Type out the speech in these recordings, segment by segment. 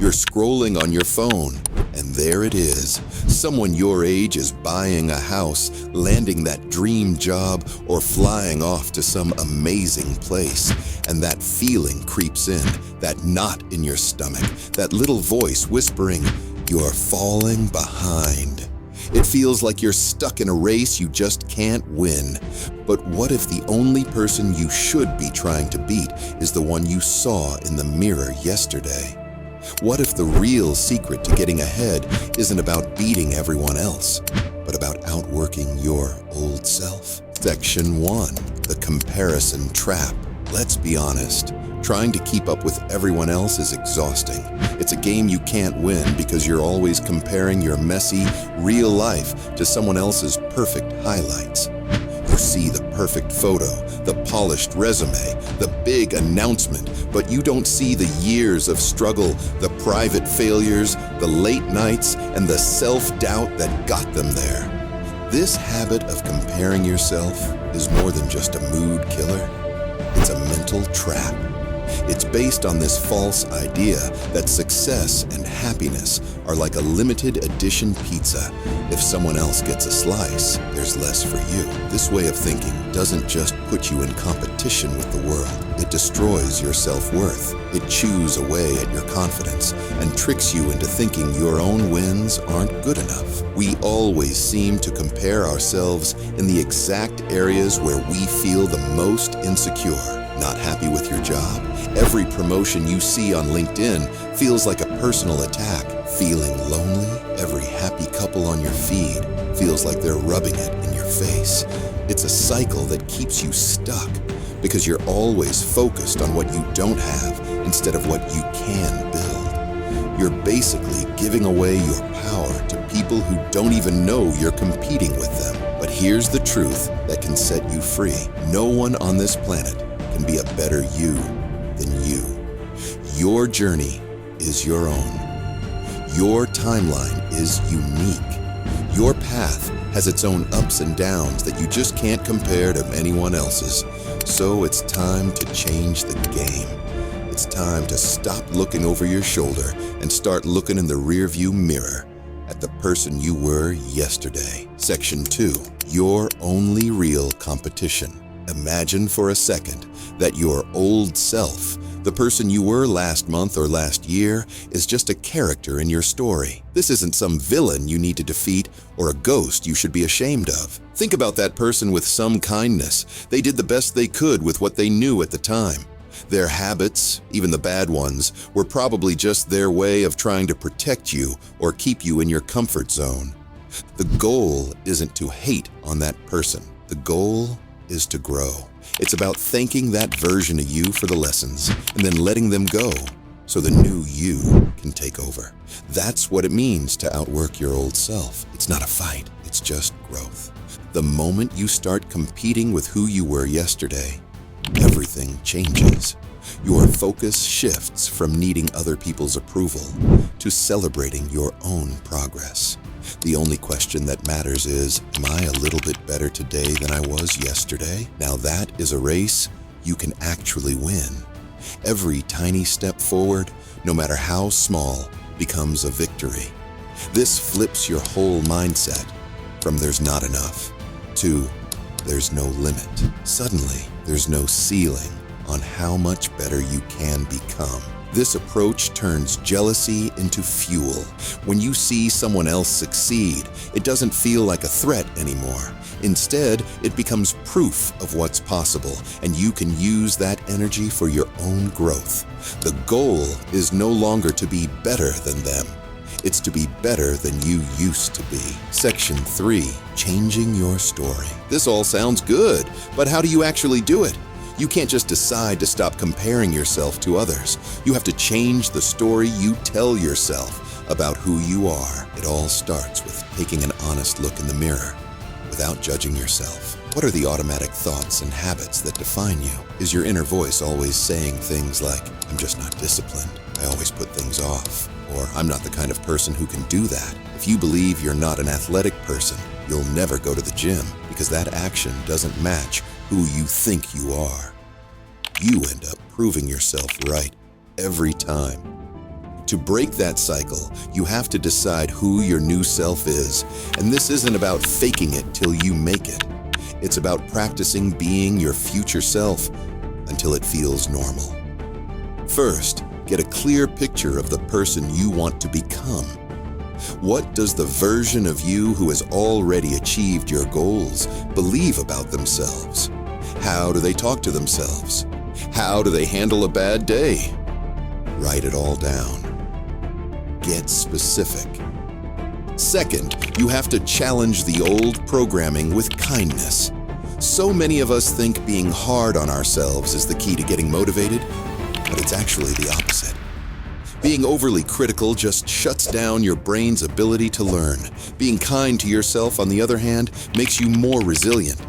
You're scrolling on your phone, and there it is. Someone your age is buying a house, landing that dream job, or flying off to some amazing place. And that feeling creeps in, that knot in your stomach, that little voice whispering, "You're falling behind." It feels like you're stuck in a race you just can't win. But what if the only person you should be trying to beat is the one you saw in the mirror yesterday? What if the real secret to getting ahead isn't about beating everyone else, but about outworking your old self? Section 1, the comparison trap. Let's be honest. Trying to keep up with everyone else is exhausting. It's a game you can't win because you're always comparing your messy, real life to someone else's perfect highlights. You see the perfect photo, the polished resume, the big announcement, but you don't see the years of struggle, the private failures, the late nights, and the self-doubt that got them there. This habit of comparing yourself is more than just a mood killer. It's a mental trap. It's based on this false idea that success and happiness are like a limited edition pizza. If someone else gets a slice, there's less for you. This way of thinking doesn't just put you in competition with the world. It destroys your self-worth. It chews away at your confidence and tricks you into thinking your own wins aren't good enough. We always seem to compare ourselves in the exact areas where we feel the most insecure. Not happy with your job? Every promotion you see on LinkedIn feels like a personal attack. Feeling lonely? Every happy couple on your feed feels like they're rubbing it in your face. It's a cycle that keeps you stuck because you're always focused on what you don't have instead of what you can build. You're basically giving away your power to people who don't even know you're competing with them. But here's the truth that can set you free. No one on this planet can be a better you than you. Your journey is your own. Your timeline is unique. Your path has its own ups and downs that you just can't compare to anyone else's. So it's time to change the game. It's time to stop looking over your shoulder and start looking in the rearview mirror at the person you were yesterday. Section 2, your only real competition. Imagine for a second that your old self, the person you were last month or last year, is just a character in your story. This isn't some villain you need to defeat or a ghost you should be ashamed of. Think about that person with some kindness. They did the best they could with what they knew at the time. Their habits, even the bad ones, were probably just their way of trying to protect you or keep you in your comfort zone. The goal isn't to hate on that person. The goal is to grow. It's about thanking that version of you for the lessons and then letting them go so the new you can take over. That's what it means to outwork your old self. It's not a fight, it's just growth. The moment you start competing with who you were yesterday, everything changes. Your focus shifts from needing other people's approval to celebrating your own progress. The only question that matters is, am I a little bit better today than I was yesterday? Now that is a race you can actually win. Every tiny step forward, no matter how small, becomes a victory. This flips your whole mindset from there's not enough to there's no limit. Suddenly, there's no ceiling on how much better you can become. This approach turns jealousy into fuel. When you see someone else succeed, it doesn't feel like a threat anymore. Instead, it becomes proof of what's possible, and you can use that energy for your own growth. The goal is no longer to be better than them. It's to be better than you used to be. Section 3, changing your story. This all sounds good, but how do you actually do it? You can't just decide to stop comparing yourself to others. You have to change the story you tell yourself about who you are. It all starts with taking an honest look in the mirror without judging yourself. What are the automatic thoughts and habits that define you? Is your inner voice always saying things like, I'm just not disciplined, I always put things off, or I'm not the kind of person who can do that? If you believe you're not an athletic person, you'll never go to the gym because that action doesn't match who you think you are. You end up proving yourself right every time. To break that cycle, you have to decide who your new self is. And this isn't about faking it till you make it. It's about practicing being your future self until it feels normal. First, get a clear picture of the person you want to become. What does the version of you who has already achieved your goals believe about themselves? How do they talk to themselves? How do they handle a bad day? Write it all down. Get specific. Second, you have to challenge the old programming with kindness. So many of us think being hard on ourselves is the key to getting motivated, but it's actually the opposite. Being overly critical just shuts down your brain's ability to learn. Being kind to yourself, on the other hand, makes you more resilient.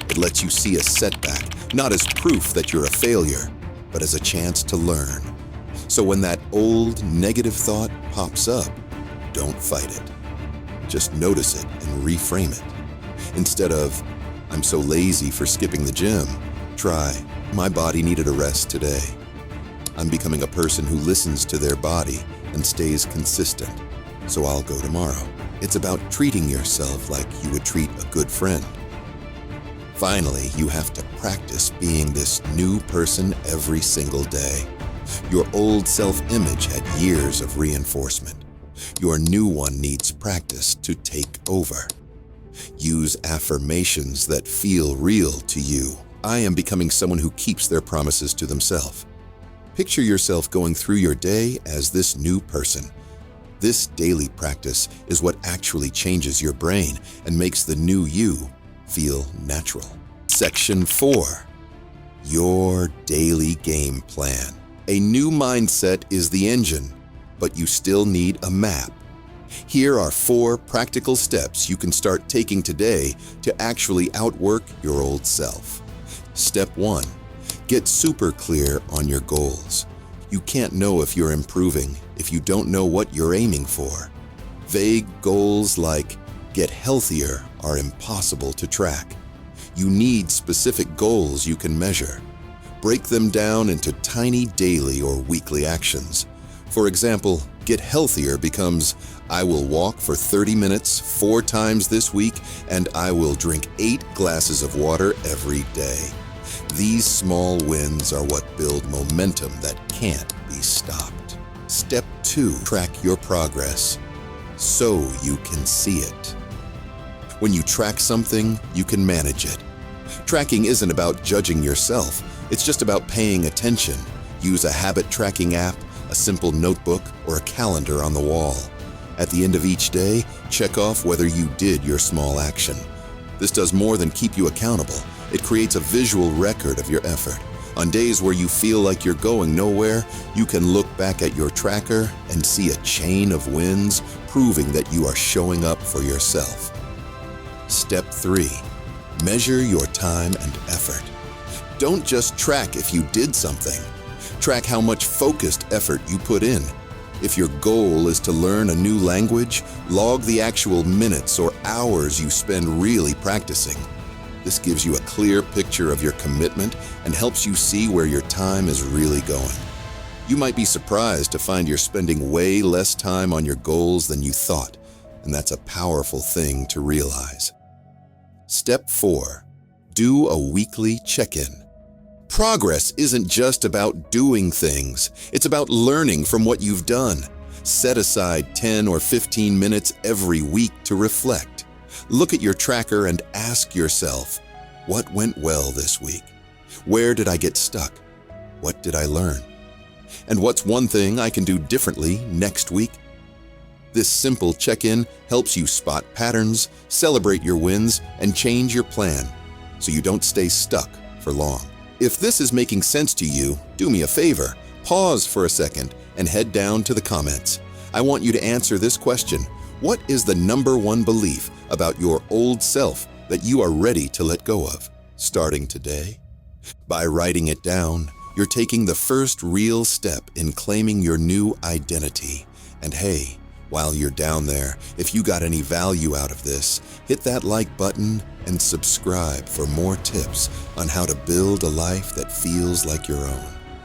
It lets you see a setback, not as proof that you're a failure, but as a chance to learn. So when that old negative thought pops up, don't fight it. Just notice it and reframe it. Instead of, "I'm so lazy for skipping the gym," try, "My body needed a rest today. I'm becoming a person who listens to their body and stays consistent, so I'll go tomorrow." It's about treating yourself like you would treat a good friend. Finally, you have to practice being this new person every single day. Your old self-image had years of reinforcement. Your new one needs practice to take over. Use affirmations that feel real to you. I am becoming someone who keeps their promises to themselves. Picture yourself going through your day as this new person. This daily practice is what actually changes your brain and makes the new you feel natural. Section 4. Your daily game plan. A new mindset is the engine, but you still need a map. Here are 4 practical steps you can start taking today to actually outwork your old self. Step 1. Get super clear on your goals. You can't know if you're improving if you don't know what you're aiming for. Vague goals like get healthier are impossible to track. You need specific goals you can measure. Break them down into tiny daily or weekly actions. For example, get healthier becomes, I will walk for 30 minutes 4 times this week, and I will drink 8 glasses of water every day. These small wins are what build momentum that can't be stopped. Step 2, track your progress so you can see it. When you track something, you can manage it. Tracking isn't about judging yourself. It's just about paying attention. Use a habit tracking app, a simple notebook, or a calendar on the wall. At the end of each day, check off whether you did your small action. This does more than keep you accountable. It creates a visual record of your effort. On days where you feel like you're going nowhere, you can look back at your tracker and see a chain of wins proving that you are showing up for yourself. Step 3. Measure your time and effort. Don't just track if you did something. Track how much focused effort you put in. If your goal is to learn a new language, log the actual minutes or hours you spend really practicing. This gives you a clear picture of your commitment and helps you see where your time is really going. You might be surprised to find you're spending way less time on your goals than you thought, and that's a powerful thing to realize. Step 4. Do a weekly check-in. Progress isn't just about doing things. It's about learning from what you've done. Set aside 10 or 15 minutes every week to reflect. Look at your tracker and ask yourself, what went well this week? Where did I get stuck? What did I learn? And what's one thing I can do differently next week? This simple check-in helps you spot patterns, celebrate your wins, and change your plan so you don't stay stuck for long. If this is making sense to you, do me a favor, pause for a second and head down to the comments. I want you to answer this question. What is the #1 belief about your old self that you are ready to let go of, starting today? By writing it down, you're taking the first real step in claiming your new identity. And hey, while you're down there, if you got any value out of this, hit that like button and subscribe for more tips on how to build a life that feels like your own.